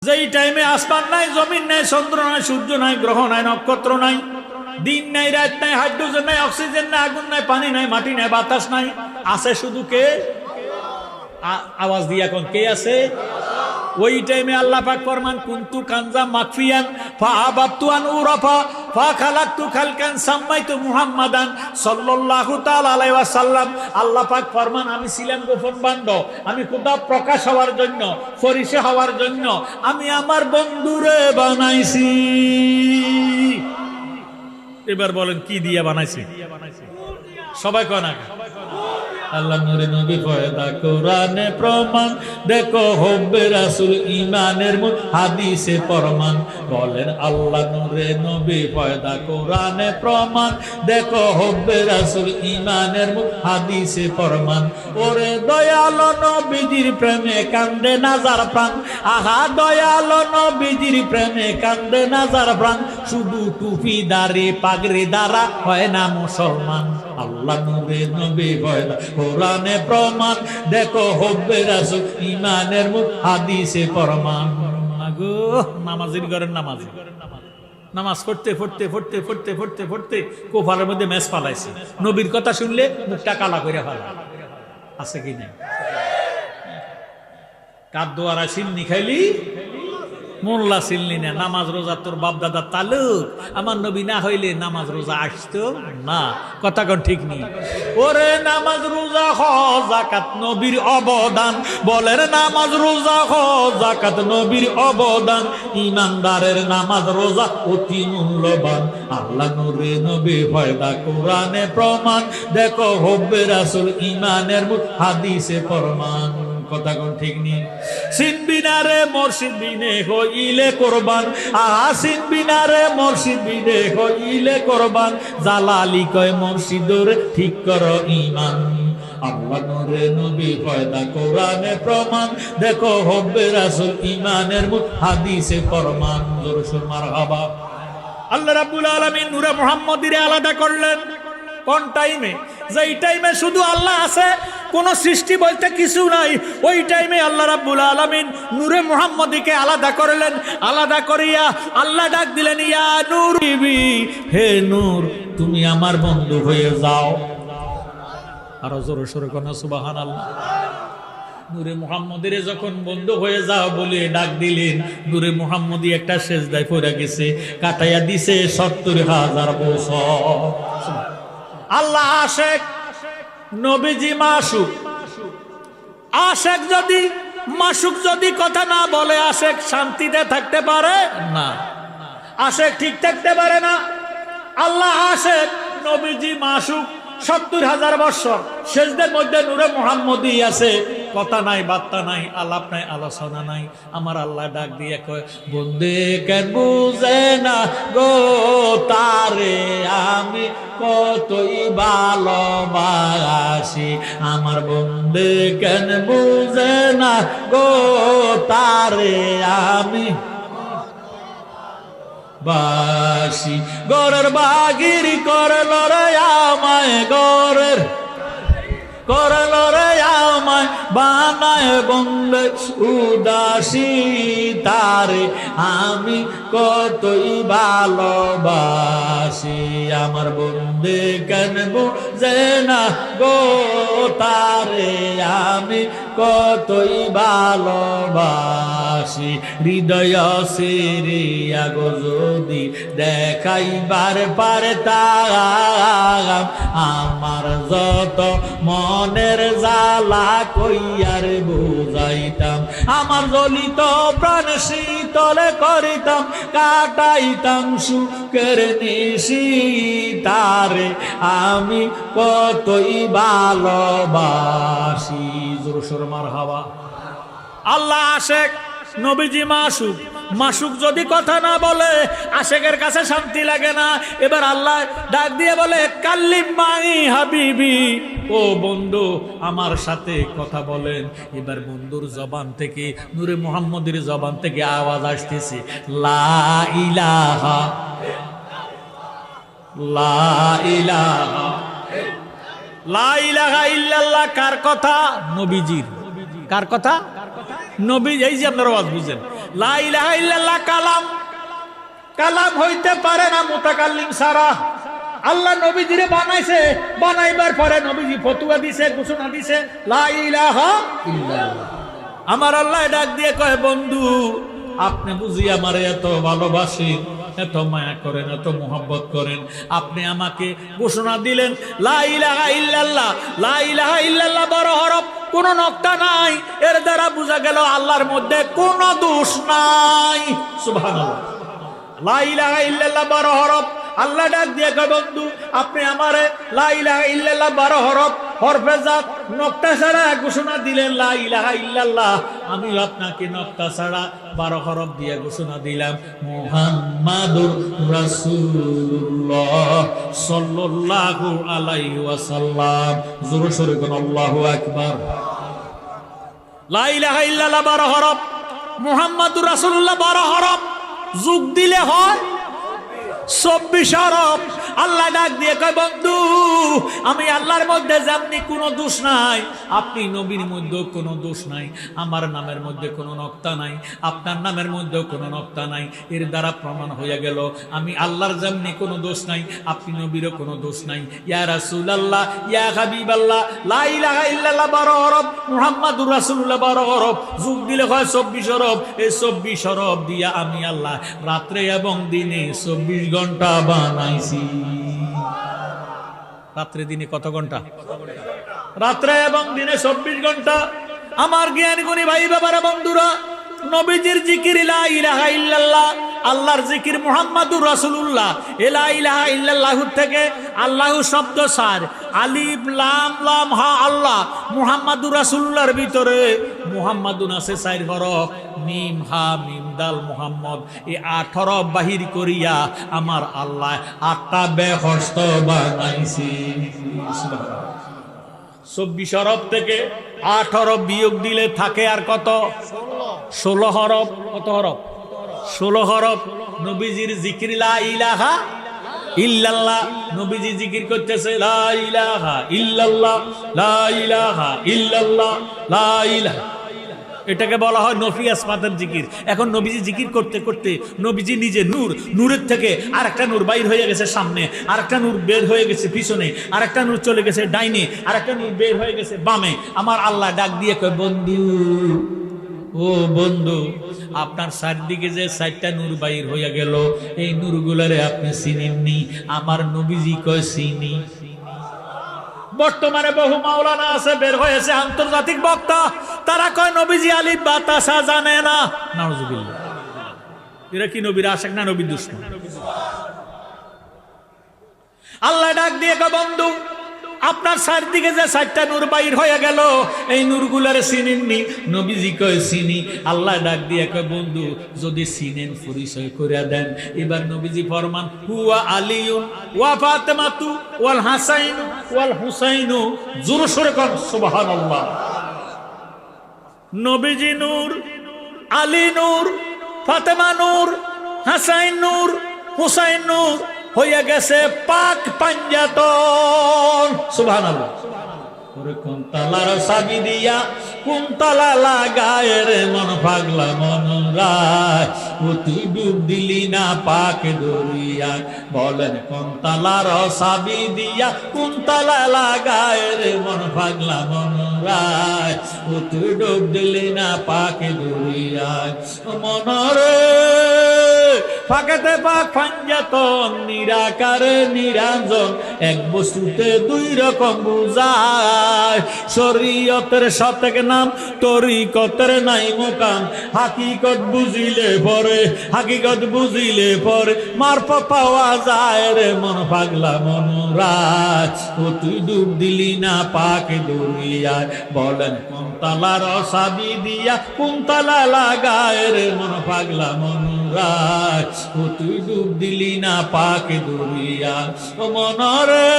যেই টাইমে আসমান নাই, জমিন নাই, চন্দ্র নাই, সূর্য নাই, গ্রহ নাই, নক্ষত্র নাই, দিন নাই, রাত নাই, হাইড্রোজেন নাই, অক্সিজেন নাই, আগুন নাই, পানি নাই, মাটি নাই, বাতাস নাই, আছে শুধু কে? আওয়াজ দিয়ে এখন কে আছে? ওই টাইমে আল্লাহ পাক ফরমান কুনতু কানজা মাকফিয়ান ফাআবাতু আন উরাফা ফাখালাকতু খালকান সাম্মাইতু মুহাম্মাদান সাল্লাল্লাহু তাআলা আলাইহি ওয়াসাল্লাম। আল্লাহ পাক ফরমান আমি ছিলাম গোপন বান্ড, আমি খোদা প্রকাশ হওয়ার জন্য, পরিচয় হওয়ার জন্য আমি আমার বন্ধুরে বানাইছি। এবার বলেন কি দিয়ে বানাইছি? সবাই কয় না? আল্লাহ নূরে নবী পয়দা কোরআনে প্রমাণ, দেখো হব্বে রাসূল ঈমানের মূল হাদিসে প্রমাণ। বলেন আল্লাহ নূরে নবী পয়দা কোরআনে প্রমাণ, দেখো হব্বে রাসূল ঈমানের মূল হাদিসে প্রমাণ। ওরে দয়ালো নবীজির প্রেমে কান্দে নাজার প্রাণ, আহা দয়ালো নবীজির প্রেমে কান্দে নাজার প্রাণ। শুধু টুপি দাড়ি পাগড়ি দ্বারা হয় না মুসলমান। আল্লাহ নূরে নবী পয়দা কোরআনে প্রমাণ, দেখো হব্বে রাসূল ঈমানের মূল হাদিসে প্রমাণ। আগো নামাজের ঘরের নামাজ পড়তে পড়তে পড়তে পড়তে পড়তে পড়তে কোফারের মধ্যে মেস পালাইছে। নবীর কথা শুনলে মুখটা কালা করে ফেলা আছে কি না? কার দোয়ারা সিন্নি খাইলি মোল্লা সিলনি না। নামাজ রোজা তোর বাপ দাদা তালুক, আমার নবী না হইলে নামাজ রোজা আসতো না। কথা কোন ঠিক নেই? ওরে নামাজ রোজা হজ যাকাত নবীর অবদান, বলেন নামাজ রোজা হজ যাকাত নবীর অবদান। ইমানদারের নামাজ রোজা অতি মূল্যবান। আল্লাহ নূরে নবী পয়দা কোরআনে প্রমাণ, দেখো হব্বে রাসূল ঈমানের মূল হাদিসে প্রমাণ। কথা কোন ঠিক নেই? সিনবিনারে মুর্শিদ বিনে হইলে কোরবান, সিনবিনারে মুর্শিদ বিনে হইলে কোরবান। জালালি কয় মুর্শিদর ঠিক করো ঈমান। আল্লাহ নূরে নবী পয়দা কোরআনে প্রমাণ, দেখো হব্বে রাসূল ঈমানের মূল হাদিসে প্রমাণ। জোরে সুর মারহাবা। আল্লাহ রাব্বুল আলামিন নূরে মুহাম্মদীরে আলাদা করলেন কোন টাইমে? যেই টাইমে শুধু আল্লাহ আছে, কোন সৃষ্টি বলতে কিছু নাই, ওই টাইমে আল্লাহ রাব্বুল আলামিন নূরে মুহাম্মদীকে আলাদা করলেন। আলাদা করিয়া আল্লাহ ডাক দিলেন, ইয়া নূর বিবি, হে নূর তুমি আমার বন্ধু হয়ে যাও। আর জোরে সোরে কোন সুবহানাল্লাহ। নূরে মুহাম্মদীরে যখন বন্ধু হয়ে যাও বলে ডাক দিলেন, নূরে মুহাম্মদী একটা সেজদায় পড়ে গেছে, কাটাইয়া দিছে ৭০,০০০ বছর। আল্লাহ আশেক, নবীজি মাসুক। আশেক যদি মাসুক যদি কথা না বলে, আশেক শান্তিতে থাকতে পারে না, আশেক ঠিক থাকতে পারে না। আল্লাহ আশেক, নবীজি মাসুক। ৭০,০০০ বছর সেজদের মধ্যে নূরে মুহাম্মদী আছে, কথা নাই, বার্তা নাই, আলাপ নাই, আলোচনা নাই। আমার আল্লাহ ডাক দিয়ে কয়, বন্দে কেন বুঝে না গো তারে আমি কতই ভালোবাসি। আমার বন্দে কেন বুঝে না গো তারে আমি বাসি। গরের বাগিরি করল রে আমায়, গরের করল রে আমায় বানায় বন্দে উদাসী। তারে আমি কতই ভালোবাসি। আমার বন্দে কেন বুঝে না গো তারে আমি কতই ভালোবাসি। হৃদয় সিরিয়া গো যদি দেখাইবার পারতাম, আমার যত মনের জ্বালা কইয়ার বুঝাইতাম। আমার জ্বলিত প্রাণ শীতলে করিতাম, কাটাইতাম সুখের নিশি। তারে আমি কতই ভালোবাসি। জোরে সোরে মারহাবা। আল্লাহ আশেক, নবীজি মাসুক। মাসুক যদি কথা না বলে, আশেকের কাছে শান্তি লাগে না। এবার আল্লাহ ডাক দিয়ে বলে, কাল্লিম মাই হাবিবি, ও বন্ধু আমার সাথে কথা বলেন। এবার বন্ধুর জবান থেকে, নূরে মুহাম্মদীর জবান থেকে আওয়াজ আসতেছে, লা ইলাহা লা ইলাহা লা ইলাহা ইল্লাল্লাহ। কার কথা? নবীজির। কার কথা? নবী, এই যে আপনারা ওয়াজ বুঝেন, লা ইলাহা ইল্লাল্লাহ কালাম, কালাম হইতে পারে না মুতাকাল্লিম ছাড়া। আল্লাহ নবীজিরে বানাইছে, বানাইবার পরে নবীজি ফতোয়া দিছে, ঘোষণা দিছে লা ইলাহা ইল্লাল্লাহ। আমার আল্লাহ ডাক দিয়ে কয়, বন্ধু আপনি বুঝি আমারে এত ভালোবাসেন, এত মায়া করেন, এত মোহাব্বত করেন, আপনি আমাকে ঘোষণা দিলেন লা ইলাহা ইল্লাল্লাহ। লা ইলাহা ইল্লাল্লাহ বড় হরফ, কোন নক্তা নাই, এর দ্বারা বোঝা গেল আল্লাহর মধ্যে কোন দোষ নাই। সুবহানাল্লাহ। লা ইলাহা ইল্লাল্লাহ বড় হরফ। আল্লাহ ডাক দিয়ে কয়, বন্ধু আপনি আমারে লা ইলাহা ইল্লাল্লাহ 12 হরফ, হরফে জাত নক্তা ছাড়া ঘোষণা দিলেন লা ইলাহা ইল্লাল্লাহ, আমি আপনাকে নক্তা ছাড়া 12 হরফ দিয়ে ঘোষণা দিলাম মুহাম্মাদুর রাসূলুল্লাহ সাল্লাল্লাহু আলাইহি ওয়াসাল্লাম। জোরে সোরে কোন আল্লাহু আকবার। লা ইলাহা ইল্লাল্লাহ 12 হরফ, মুহাম্মাদুর রাসূলুল্লাহ 12 হরফ, যোগ দিলে হয় 24 হরফ। আল্লাহ ডাক দিয়ে কয়, বন্ধু আমি আল্লাহর মধ্যে যেমনি কোনো দোষ নাই, আপনি নবীর মধ্যেও কোনো দোষ নাই, আমার নামের মধ্যে কোনো নক্তা নাই, আপনার নামের মধ্যেও কোনো নক্তা নাই। এর দ্বারা প্রমাণ হয়ে গেল আমি আল্লাহর যেমনি কোনো দোষ নাই, আপনি নবীরও কোনো দোষ নাই। ইয়া রাসূলুল্লাহ, ইয়া হাবিবাল্লাহ, লা ইলাহা ইল্লাল্লাহ 12 হরফ, মুহাম্মাদুর রাসূলুল্লাহ 12 হরফ, যোগ দিলে হয় 24 হরফ। এই 24 হরফ দিয়া আমি আল্লাহ রাত্রে এবং দিনে 24 ঘন্টা বানাইছি। রাত্রে দিনে কত ঘন্টা? রাত্রে এবং দিনে 24 ঘন্টা। আমার জ্ঞান গুণী ভাই বাবারা, বন্ধুরা, নবীজির জিকির লা ইলাহা ইল্লাল্লাহ, আল্লাহর জিকির মুহাম্মাদুর রাসূলুল্লাহ। লা ইলাহা ইল্লাল্লাহ থেকে আল্লাহ শব্দ সার, আলিফ লাম লাম হা আল্লাহ। মুহাম্মাদুর রাসূলুল্লাহর ভিতরে মুহাম্মাদুন আছে 4 হরফ, মিম হা মিম দাল মুহাম্মদ। এই 8 হরফ বাহির করিয়া আমার আল্লাহ 8টা বেহস্ত বানাইছি। 24 হরফ থেকে 8 হরফ বিয়োগ দিলে থাকে আর কত? 16 হরফ। কত হরফ? 16 হরফ। নবীজির জিকির লা ইলাহা ইল্লাল্লাহ। নবীজি জিকির করতেছে লা ইলাহা ইল্লাল্লাহ, লা ইলাহা ইল্লাল্লাহ, লা ইলাহা। এটাকে বলা হয় নফি আসমাতের জিকির। এখন নবীজি জিকির করতে করতে নবীজি নিজে নূর, নূরের থেকে আরেকটা নূর বাইর হয়ে গেছে সামনে, আরেকটা নূর বের হয়ে গেছে পিছনে, আরেকটা নূর চলে গেছে ডাইনে, আরেকটা নূর বের হয়ে গেছে বামে। আমার আল্লাহ ডাক দিয়ে কয়, বন্ধু ও বন্ধু, আপনার চারদিকে যে 4টা নূর বাইর হইয়া গেল, এই নূরগুলারে আপনি চিনেননি? আমার নবীজি কয় চিনি। বর্তমানে বহু মাওলানা আছে, বের হয়েছে আন্তর্জাতিক বক্তা, তারা কয় নবীজি আলিফ বা তাসা জানে না। নাউজুবিল্লাহ। এরা কি নবীর আশিক না নবীর দুশমন? আল্লাহ ডাক দিয়ে কয়, বন্ধু আপনার চারদিকে যে 4টা নূর বাইর হয়ে গেল, এই নূরগুলারে চিনেননি? নবীজি কয় চিনি। আল্লাহ ডাক দিয়ে কয়, বন্ধু যদি চিনেন পরিচয় করে দেন। এবার নবীজি ফরমান, হুয়া আলিয়ুন ওয়া ফাতেমাতু ওয়াল হাসাইন ওয়াল হুসাইনু। জোরে সোরে কোন সুবহানাল্লাহ। নবীজি নূর, আলী নূর, ফাতেমা নূর, হাসাইন নূর, হুসাইন নূর, হইয়া গেছে পাক পাঞ্জাতন। সুবহানাল্লাহ। ওরে কোন তালার চাবি দিয়া কোন তালা লাগায় রে মন পাগলা মন রায়, ও তুই ডুব দিলি না পাক দরিয়া। বলেন কোন তালার চাবি দিয়া কোন তালা লাগায় রে মন পাগলা মন রায়, ও তুই ডুব দিলি না পাক দরিয়ায়। মনরে ফাঁকেতে পাক পাঞ্জাতন, নিরাকারে নিরঞ্জন, এক বস্তুতে 2 রকম বুঝায়। শরীয়তের শতক নাম, তরিকতের নাই মোকাম। হাকিকত বুঝিলে পরে, হাকিকত বুঝিলে পরে মারফত পাওয়া যায় রে মন পাগলা মন রাজ। ও তুই ডুব দিলি না পাক দরিয়ায়। বলেন কোন তালার চাবি দিয়া কোন তালা লাগায় রে মন পাগলা মন রাজ। ও তুই ডুব দিলি না পাক দরিয়া। ও মনরে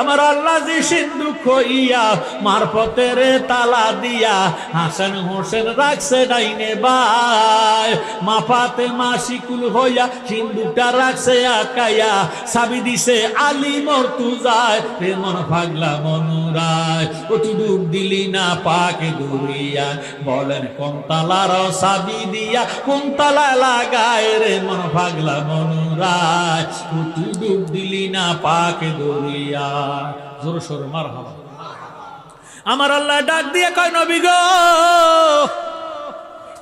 আমার আল্লাহ জি সিন্ধু খইয়া মারফতের তালা দিয়া হাসান হোসেন রাখছে ডাইনে বাই। যায়। মা ফাতেমা শিকুল হইয়া সিন্দুকটা রাখছে আকাইয়া, সাবি দিছে আলী মর্তুজায়, রে মন পাগলা মনুরায়। ও তুই ডুব দিলি না পাকে দরিয়া, বলেন কোন তালার সাবি দিয়া কোন তালা লাগায়, রে মন পাগলা মনুরায়। ও তুই ডুব দিলি না পাকে দরিয়া। জোর সোর মারহাবা। আমার আল্লাহ ডাক দিয়ে কয়, নবী গো,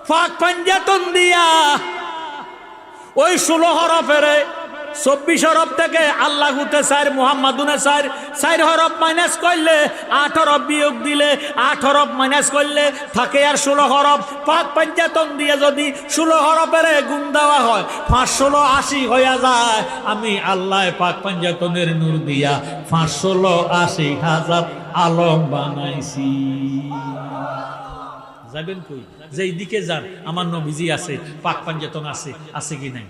ফাঁক পাঞ্জাতন দিয়া ওই 16 হরফের 24 হরফ থেকে আল্লাহ গুতে 4, মুহাম্মাদুনে 4 হরফ মাইনাস করলে 8 হরফ বিয়োগ দিলে 8 হরফ মাইনাস করলে থাকে আর 16 হরফ। পাক পাঞ্জাতন দিয়ে যদি 16 হরফের গুণ দেওয়া হয় 516 80 হয়ে যায়। আমি আল্লাহ পাক পাঞ্জাতনের নূর দিয়া 516 80,000 আলম বানাইছি। যাবেন কই? যেই দিকে যান আমার নবীজি আছে, পাক পাঞ্জাতন আছে, আছে কি নাই?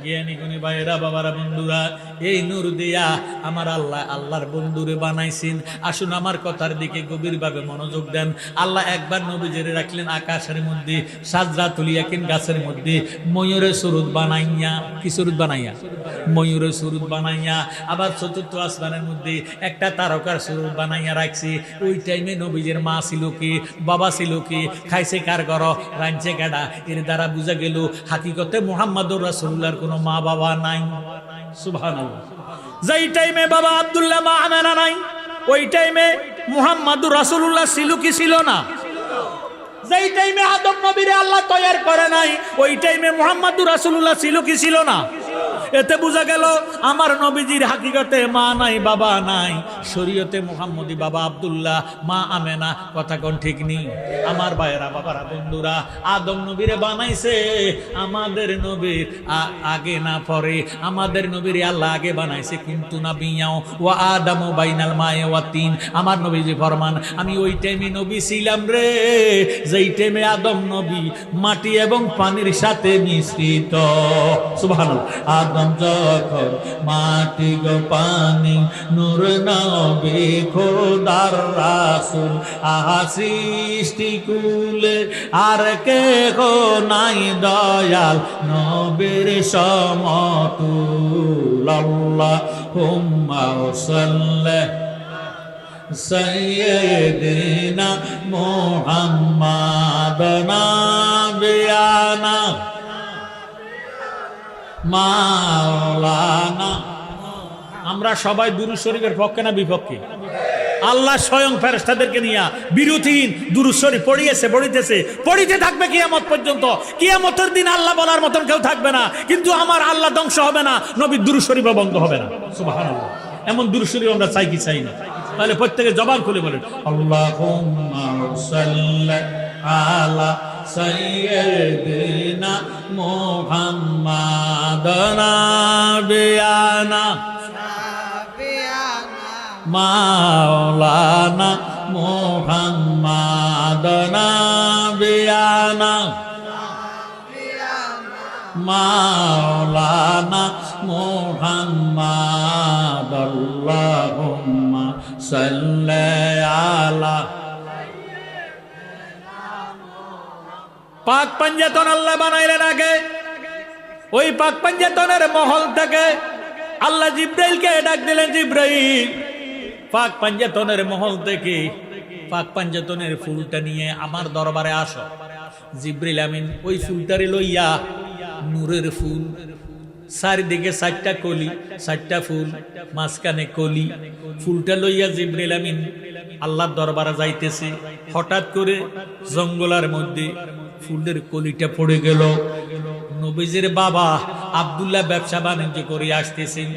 জ্ঞানী গুণী ভাইরা, বাবারা, বন্ধুরা, এই নূর দিয়া আমার আল্লাহ আল্লাহর বন্ধুরে বানাইছেন। আসুন আমার কথার দিকে গভীরভাবে মনোযোগ দেন। আল্লাহ একবার নবীজিরে রাখলেন আকাশের মধ্যে, সাজরাতুল ইয়াকিন গাছের মধ্যে, ময়ূরের সুরুত বানাইয়া, কি সুরুত বানাইয়া? ময়ূরের সুরুত বানাইয়া। আবার চতুর্থ আসমানের মধ্যে একটা তারকার সুরুত বানাইয়া রাখছি। ওই টাইমে নবীজির মা ছিল কি, বাবা ছিল কি, খাইছে কার ঘর, রাঞ্চে কাডা। এর দ্বারা বুঝা গেল হাকিকতে মুহাম্মাদুর রাসূলুল্লাহর কোনো মা বাবা নাই। সুবহানাল্লাহ। যেই টাইমে বাবা আব্দুল্লাহ, মা আমেনা নাই, ওই টাইমে মুহাম্মাদুর রাসূলুল্লাহ ছিল কি ছিল না? যেই টাইমে আদম নবীরে আল্লাহ তৈয়ার করে নাই, ওই টাইমে মুহাম্মাদুর রাসূলুল্লাহ ছিল কি ছিল না? এতে বোঝা গেল আমার নবীজির হাকিকতে মা নাই, বাবা নাই। শরীয়তে মুহাম্মদী বাবা আব্দুল্লাহ, মা আমেনা। কথা কোন ঠিক নেই? আমার ভাইয়েরা, বাবারা, বন্ধুরা, আদম নবীরে বানাইছে আমাদের নবীর আগে না পরে। আমাদের নবীর আল্লাহ আগে বানাইছে। কিন্তু নাবিয়াও ওয়া আদামু বাইনাল মায়ে ওয়া তিন। আমার নবীজি ফরমান, আমি ওই টাইমে নবী ছিলাম রে যেই টাইমে আদম নবী মাটি এবং পানির সাথে মিশ্রিত। সুবহানাল্লাহ। আদম যখন মাটি গো পানি, নূর নবী খোদার রাসূল, আহা সৃষ্টি কুলে আর কেহ নাই দয়াল নবীর সমতুল। আল্লাহুম্মা সাল্লি সাইয়্যিদিনা মুহাম্মাদ নাবিয়ানা মাওলানা। আমরা সবাই দুরূদ শরীফের পক্ষে না বিপক্ষে? আল্লাহ স্বয়ং ফেরেশতাদেরকে নিয়ে বিরতিহীন দুরূদ শরীফ পড়িতেছে, পড়িতে থাকবে কিয়ামত পর্যন্ত। কিয়ামতের দিন আল্লাহ বলার মতন কেউ থাকবে না, কিন্তু আমার আল্লাহ ধ্বংস হবে না, নবীর দুরূদ শরীফও বন্ধ হবে না। সুবহানাল্লাহ। এমন দুরূদ শরীফ আমরা চাই কি চাই না? তাহলে প্রত্যেকে জবান খুলে বলেন, আল্লাহুম্মা সাল্লি আলা সাইয়্যিদিনা মুহাম্মাদ নাবিয়ানা মাওলানা মুহাম্মাদ নাবিয়ানা মাওলানা মুহাম্মাদ। আল্লাহুম্মা সাল্লি আলা। পাক পাঞ্জাতন আল্লাহ বানাইলেন আগে। ওই পাক পাঞ্জাতনের মহল থেকে আল্লাহ জিব্রাইলকে ডাক দিলেন, জিব্রাইল পাক পাঞ্জাতনের মহল থেকে পাক পাঞ্জাতনের ফুলটা নিয়ে আমার দরবারে আসো। জিব্রাইল আমিন ওই ফুলটারে লইয়া, নূরের ফুল, চারিদিকে 4টা কলি, 4টা ফুল, মাঝখানে কলি, ফুলটা লইয়া জিব্রাইল আমিন আল্লাহর দরবারে যাইতেছে। হঠাৎ করে জঙ্গলের মধ্যে ফুলের কলিটা পড়ে গেল। নবীজির বাবা আব্দুল্লাহ ব্যবসা বাণিজ্য করে আসতেছেন,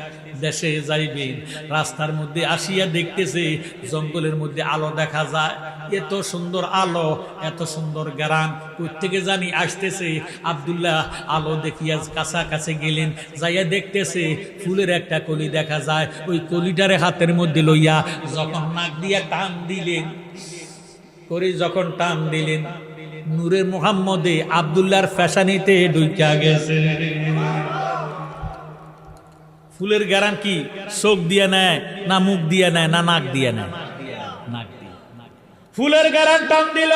দেশে যাইবেন। রাস্তার মধ্যে আসিয়া দেখতেছে জঙ্গলের মধ্যে আলো দেখা যায়। এত সুন্দর আলো, এত সুন্দর গ্রাম, কোত্থেকে জানি আসতেছে। আব্দুল্লাহ আলো দেখিয়া কাছাকাছি গেলেন, যাইয়া দেখতেছে ফুলের একটা কলি দেখা যায়। ওই কলিটারে হাতের মধ্যে লইয়া যখন নাক দিয়া টান দিলেন, যখন টান দিলেন, নূরের মুহাম্মদে আব্দুল্লাহর ফ্যাশানিতে ঢুইকা গেছে। ফুলের গ্যারান কি চোখ দিয়ে নেয় না মুখ দিয়ে নেয় না নাক দিয়ে নেয়? নাক দিয়ে। ফুলের গ্যারান টান দিল,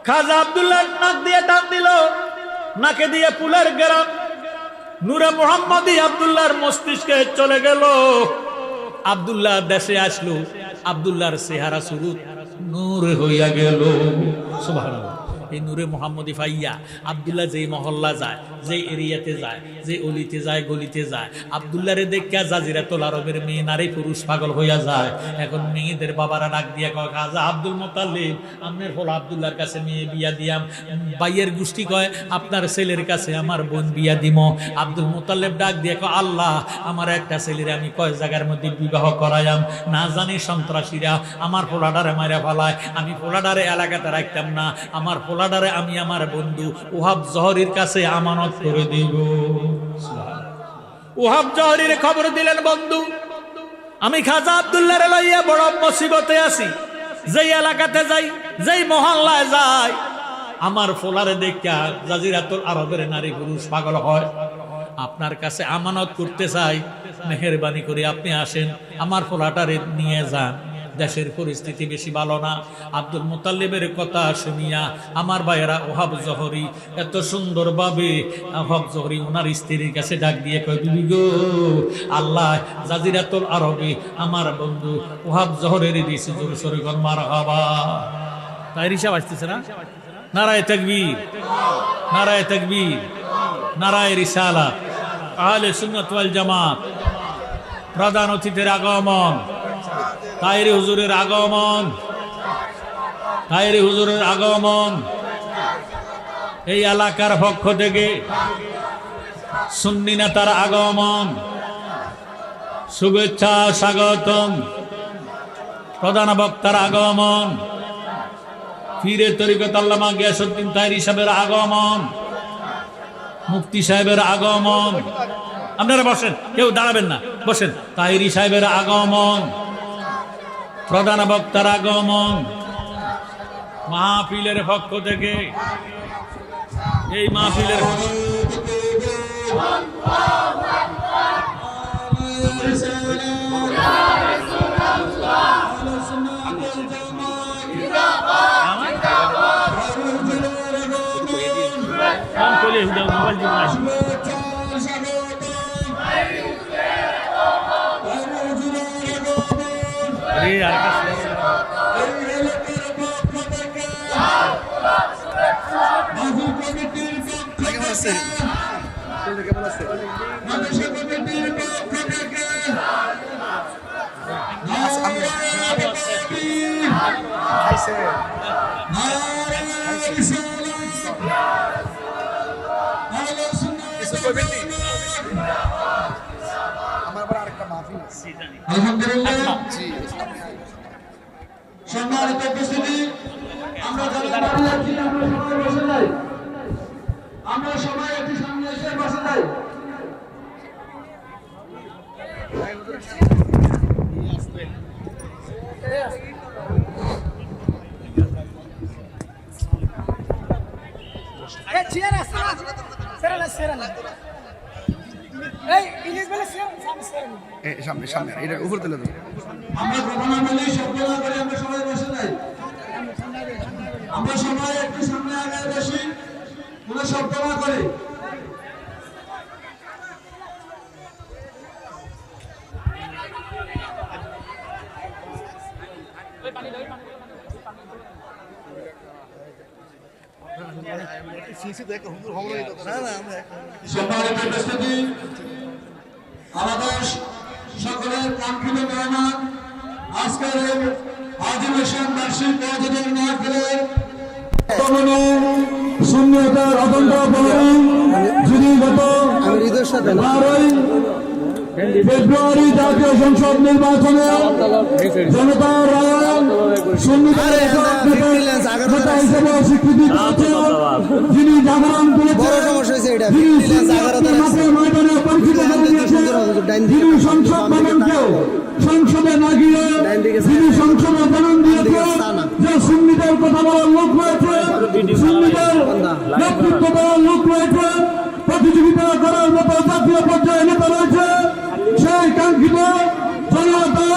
খাজা আব্দুল্লাহ নাক দিয়ে টান দিল। নাকে দিয়ে ফুলের গেরান নূরে মুহাম্মদী আব্দুল্লাহর মস্তিষ্কে চলে গেল। আব্দুল্লাহ দেশে আসলো, আব্দুল্লাহর চেহারা সুরুত নূর হইয়া গেল। সুবহানাল্লাহ। এই নূরে মুহাম্মদী ফাইয়া আব্দুল্লাহ যেই মহল্লা যায়, যেই এরিয়াতে যায়, যে অলিতে যায়, গলিতে যায়, আব্দুল্লাহরে দেখা জাজিরাতুল আরবের মেয়ে নারী পুরুষ পাগল হইয়া যায়। এখন মেয়েদের বাবারা ডাক দিয়া কয়, খাজা আব্দুল মুত্তালিব আমনের ফল আব্দুল্লাহর কাছে মেয়ে বিয়া দিয়াম। বাইয়ের গোষ্ঠী কয়, আপনার ছেলের কাছে আমার বোন বিয়া দিম। আব্দুল মুত্তালিব ডাক দিয়া কয়, আল্লাহ আমার একটা ছেলের আমি কয় জায়গার মধ্যে বিবাহ করাইয়াম, না জানি সন্ত্রাসীরা আমার পোলাডারে মাইরা ফেলায়, আমি পোলাডারে এলাকাতে রাখতাম না, আমার পোলাডারে আমি আমার বন্ধু ওহাব জহরির কাছে আমানত করে দিব। ওহাব জহরির খবর দিলেন, বন্ধু আমি খাজা আব্দুল্লাহরে লইয়া বড় মুসিবতে আছি, যেই এলাকাতে যাই, যেই মহল্লায় যাই, আমার ফোলারে দেখা জাজিরাতুল আরবের নারী পুরুষ পাগল হয়। আপনার কাছে আমানত করতে চাই, মেহেরবানি করে আপনি আসেন, আমার ফোলাটারে নিয়ে যান। দেশের পরিস্থিতি বেশি ভালো না। আব্দুল মুত্তালিবের কথা শুনিয়া আমার ভাইয়েরা ওহাব জহরি এত সুন্দরভাবে ওহাব জহরি ওনার স্ত্রীর কাছে ডাক দিয়ে কয়, বিবি গো, আল্লাহ জাজিরাতুল আরবে আমার বন্ধু ওহাব জহরের দিয়েছে, জোর সরে গন মারহাবা। তাই হিসাব আসতেছে না? নারায়ে তাকবীর, নারায়ে তাকবীর, নারায়ে রিসালাত। আহলে সুন্নাত ওয়াল জামাত, প্রধান অতিথির আগমন, তাইরি হুজুরের আগমন, তাইরি হুজুরের আগমন, এই এলাকার পক্ষ থেকে সুন্নি নেতার আগমন, শুভেচ্ছা স্বাগতম, প্রধান বক্তার আগমন, পীরে তরিকত আল্লামা গিয়াসউদ্দিন তাইরি সাহেবের আগমন, মুফতি সাহেবের আগমন। আপনারা বসেন, কেউ দাঁড়াবেন না, বসেন। তাইরি সাহেবের আগমন, প্রধান বক্তার আগমন, মাহফিলের পক্ষ থেকে এই মাহফিলের সম্মানিত উপস্থিতি, আমরা বসে যাই, আমরা সবাই একটি সামনে এসে বসে যাই। সামনে সামনে এটা উপর তুলে দেবো। আমরা ঘটনা বলি, শব্দ না করে আমরা সবাই বসে যাই। আমরা সবাই একটু সামনে আগে বসি, কোনো শব্দ না করে। সম্মানিত উপস্থিতি, আমাদের সকলের কাঙ্ক্ষিত মেহমান, আজকের অধিবেশন বার্ষিক অতিথির মাহফিলের শূন্যতার অত্যন্ত প্রহরী, যিনি গত 12 ফেব্রুয়ারি জাতীয় সংসদ নির্বাচনে জনতার রায় নেতা হিসেবে স্বীকৃতি পেয়েছেন, যিনি জাগরণ করেছেন, যিনি ময়দানে পরিচিত দিয়েছেন, যিনি সংসদ ভবনকেও সংসদে না গিয়ে যিনি সংসদে জানান দিয়েছে যে সুন্নিদের কথা বলার লোক রয়েছে, সুন্নিদের নেতৃত্ব দেওয়ার লোক রয়েছে, প্রতিযোগিতা করার মতো জাতীয় পর্যায়ে নেতা রয়েছে, সেই কাঙ্ক্ষিত জনতা